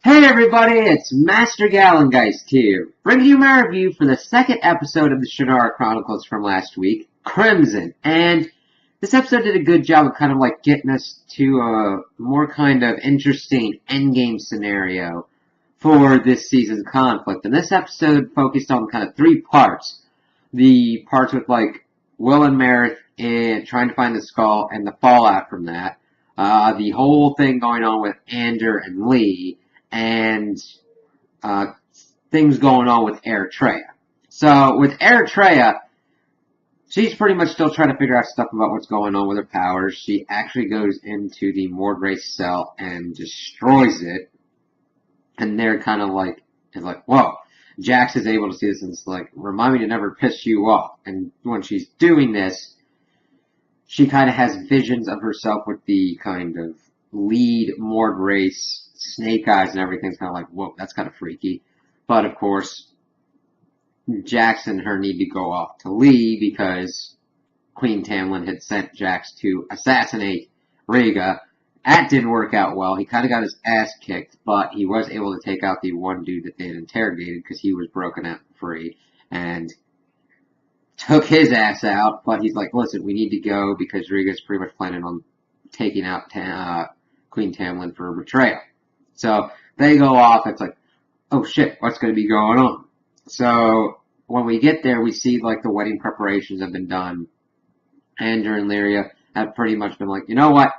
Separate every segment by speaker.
Speaker 1: Hey everybody, it's Master Gallengeist here, bringing you my review for the second episode of the Shannara Chronicles from last week, Crimson. And this episode did a good job of kind of like getting us to a more kind of interesting endgame scenario for this season's conflict. And this episode focused on kind of three parts. The parts with like Will and Meredith and trying to find the skull and the fallout from that. The whole thing going on with Ander and Lee, and things going on with Eritrea. So with Eritrea, she's pretty much still trying to figure out stuff about what's going on with her powers. She actually goes into the Mord race cell and destroys it. And they're kind of like, it's like, whoa. Jax is able to see this and it's like, remind me to never piss you off. And when she's doing this, she kind of has visions of herself with the kind of lead Mord race snake eyes and everything's kind of like, whoa, that's kind of freaky. But of course, Jax and her need to go off to Lee because Queen Tamlin had sent Jax to assassinate Rhaegar. That didn't work out well. He kind of got his ass kicked, but he was able to take out the one dude that they had interrogated because he was broken out free and took his ass out. But he's like, listen, we need to go because Rhaegar's pretty much planning on taking out Queen Tamlin for betrayal. So they go off. It's like, oh shit, what's going to be going on? So when we get there, we see like the wedding preparations have been done. Ander and Lyria have pretty much been like, you know what?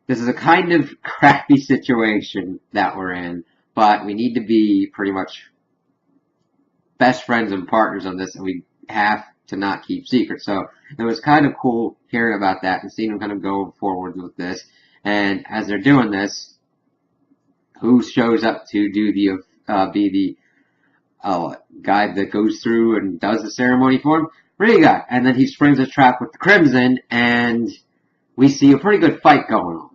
Speaker 1: This is a kind of crappy situation that we're in, but we need to be pretty much best friends and partners on this, and we have to not keep secrets. So it was kind of cool hearing about that and seeing them kind of go forward with this. And as they're doing this, who shows up to do be the guy that goes through and does the ceremony for him? Rhaegar. And then he springs a trap with the Crimson, and we see a pretty good fight going on.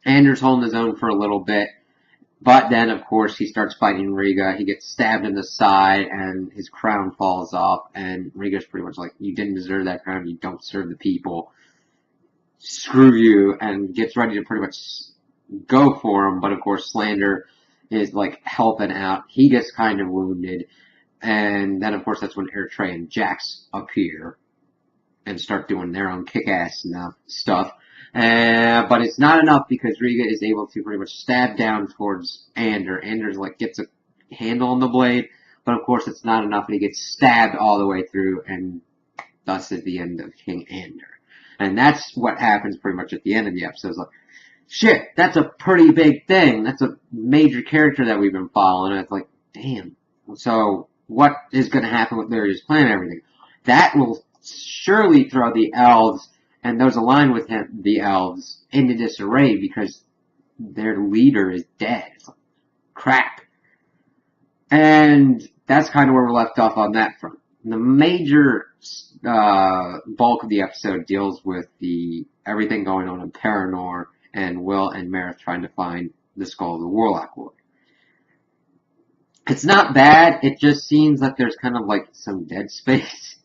Speaker 1: Ander's holding his own for a little bit, but then, of course, he starts fighting Rhaegar. He gets stabbed in the side, and his crown falls off, and Rhaegar's pretty much like, you didn't deserve that crown, you don't serve the people. Screw you, and gets ready to pretty much go for him, but of course Slander is like helping out. He gets kind of wounded, and then of course that's when Eritrea and Jax appear and start doing their own kick-ass stuff. But it's not enough because Rhaegar is able to pretty much stab down towards Ander. Ander's like gets a handle on the blade, but of course it's not enough, and he gets stabbed all the way through, and thus is the end of King Ander. And that's what happens pretty much at the end of the episode. It's like, shit, that's a pretty big thing. That's a major character that we've been following. And it's like, damn. So what is going to happen with Lyria's plan and everything? That will surely throw the elves and those aligned with him, the elves, into disarray because their leader is dead. It's like, crap. And that's kind of where we're left off on that front. The major bulk of the episode deals with everything going on in Paranor and Will and Meredith trying to find the skull of the Warlock Lord. It's not bad, it just seems like there's kind of like some dead space.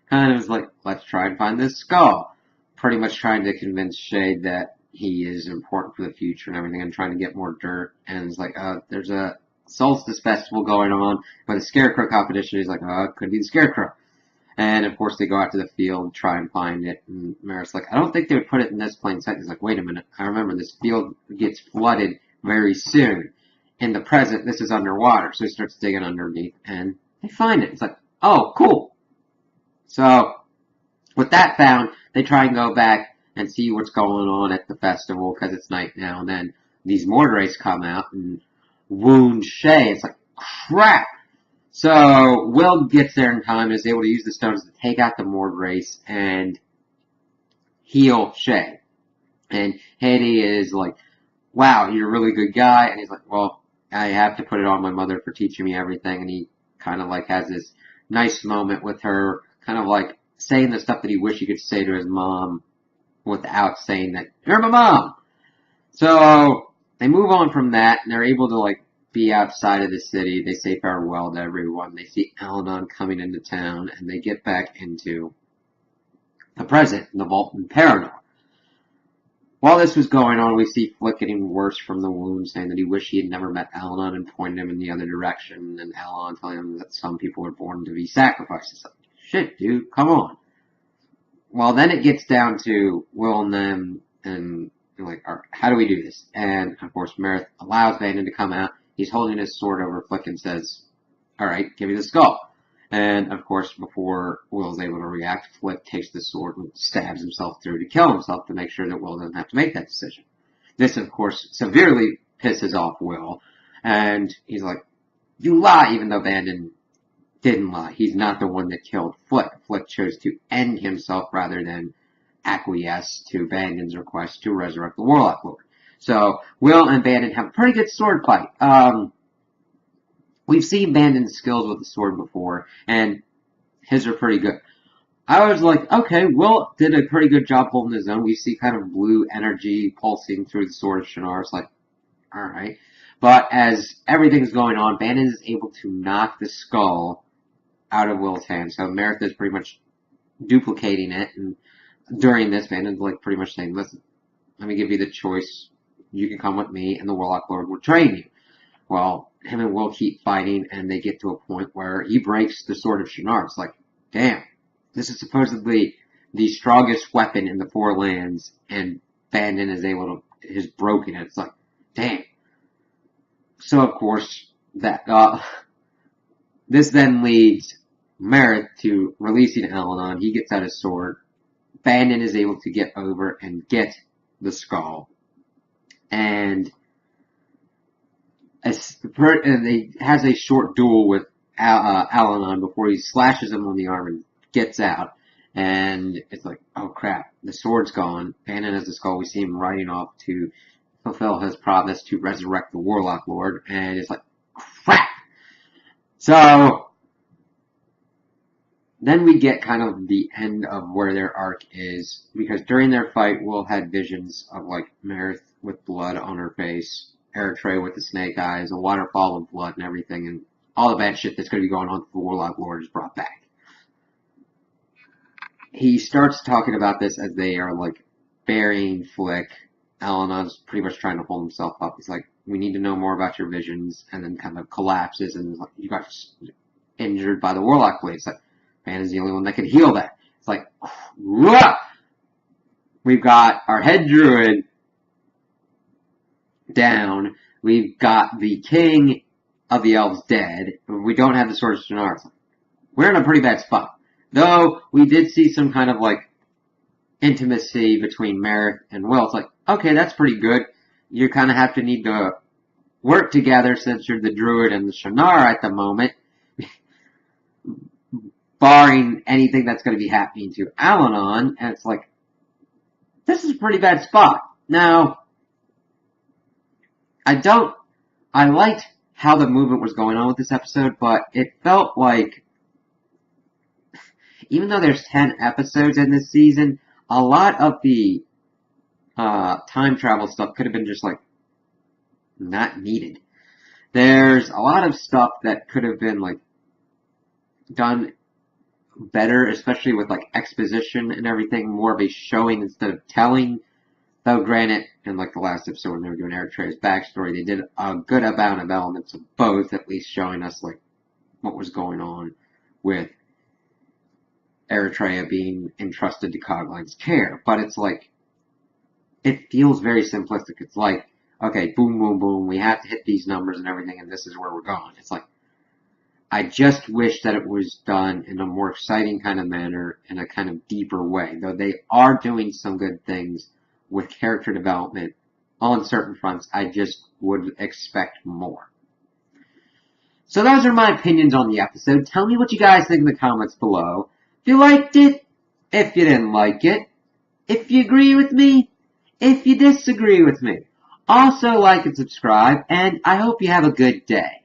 Speaker 1: Kind of like, let's try and find this skull. Pretty much trying to convince Shade that he is important for the future and everything and trying to get more dirt. And it's like, there's a Solstice Festival going on with a Scarecrow competition. He's like, it could be the Scarecrow. And of course they go out to the field, try and find it, and Meredith's like, I don't think they would put it in this plain sight. He's like, wait a minute, I remember this field gets flooded very soon. In the present, this is underwater. So he starts digging underneath, and they find it. It's like, oh, cool. So, with that found, they try and go back and see what's going on at the festival, because it's night now, and then these Mordrace come out and wound Shay. It's like, crap! So, Will gets there in time and is able to use the stones to take out the Mordrace and heal Shay. And Hedy is like, wow, you're a really good guy. And he's like, well, I have to put it on my mother for teaching me everything. And he kind of like has this nice moment with her, kind of like saying the stuff that he wished he could say to his mom without saying that, you're my mom. So, they move on from that and they're able to like be outside of the city. They say farewell to everyone. They see Eladon coming into town, and they get back into the present, in the vault in Paranor. While this was going on, we see Flick getting worse from the wound, saying that he wished he had never met Al-Anon and pointed him in the other direction, and Al-Anon telling him that some people are born to be sacrificed. It's like, shit, dude, come on. Well, then it gets down to Will and them, and they're like, all right, how do we do this? And, of course, Meredith allows Bandon to come out. He's holding his sword over Flick and says, all right, give me the skull. And, of course, before Will's able to react, Flick takes the sword and stabs himself through to kill himself to make sure that Will doesn't have to make that decision. This, of course, severely pisses off Will. And he's like, you lie, even though Bandon didn't lie. He's not the one that killed Flick. Flick chose to end himself rather than acquiesce to Bandon's request to resurrect the Warlock Lord. So, Will and Bandon have a pretty good sword fight. We've seen Bandon's skills with the sword before, and his are pretty good. I was like, okay, Will did a pretty good job holding his own. We see kind of blue energy pulsing through the sword of Shannara. It's like, alright. But as everything's going on, Bandon is able to knock the skull out of Will's hand. So Meredith is pretty much duplicating it, and during this, Bandon's like pretty much saying, listen, let me give you the choice. You can come with me, and the Warlock Lord will train you. Well, him and Will keep fighting, and they get to a point where he breaks the sword of Shannara. It's like, damn, this is supposedly the strongest weapon in the Four Lands, and Bandon is has broken it. It's like, damn. So, of course, this then leads Meredith to releasing Al-Anon. He gets out his sword. Bandon is able to get over and get the skull. And he has a short duel with Al-Anon before he slashes him on the arm and gets out. And it's like, oh crap, the sword's gone. Bandon has the skull. We see him riding off to fulfill his promise to resurrect the Warlock Lord. And it's like, crap! So, then we get kind of the end of where their arc is. Because during their fight, Will had visions of like Meredith with blood on her face, Eritrea with the snake eyes, a waterfall of blood and everything, and all the bad shit that's going to be going on with the Warlock Lord is brought back. He starts talking about this as they are, like, burying Flick. Al-Anon's pretty much trying to hold himself up. He's like, we need to know more about your visions, and then kind of collapses, and like, you got injured by the Warlock Blade. It's like, man is the only one that can heal that. It's like, whoa! We've got our head druid down. We've got the king of the elves dead. We don't have the sword of Shannara. We're in a pretty bad spot. Though, we did see some kind of, like, intimacy between Meredith and Will. It's like, okay, that's pretty good. You kind of have to need to work together since you're the druid and the Shannara at the moment. Barring anything that's going to be happening to Al-Anon. And it's like, this is a pretty bad spot. Now, I liked how the movement was going on with this episode, but it felt like, even though there's 10 episodes in this season, a lot of the time travel stuff could have been just, like, not needed. There's a lot of stuff that could have been, like, done better, especially with, like, exposition and everything, more of a showing instead of telling. Though, granted, in like the last episode when they were doing Eritrea's backstory, they did a good amount of elements of both, at least showing us like what was going on with Eritrea being entrusted to Cogline's care. But it's like, it feels very simplistic. It's like, okay, boom, boom, boom, we have to hit these numbers and everything, and this is where we're going. It's like, I just wish that it was done in a more exciting kind of manner, in a kind of deeper way. Though they are doing some good things with character development on certain fronts, I just would expect more. So those are my opinions on the episode. Tell me what you guys think in the comments below. If you liked it, if you didn't like it, if you agree with me, if you disagree with me. Also like and subscribe, and I hope you have a good day.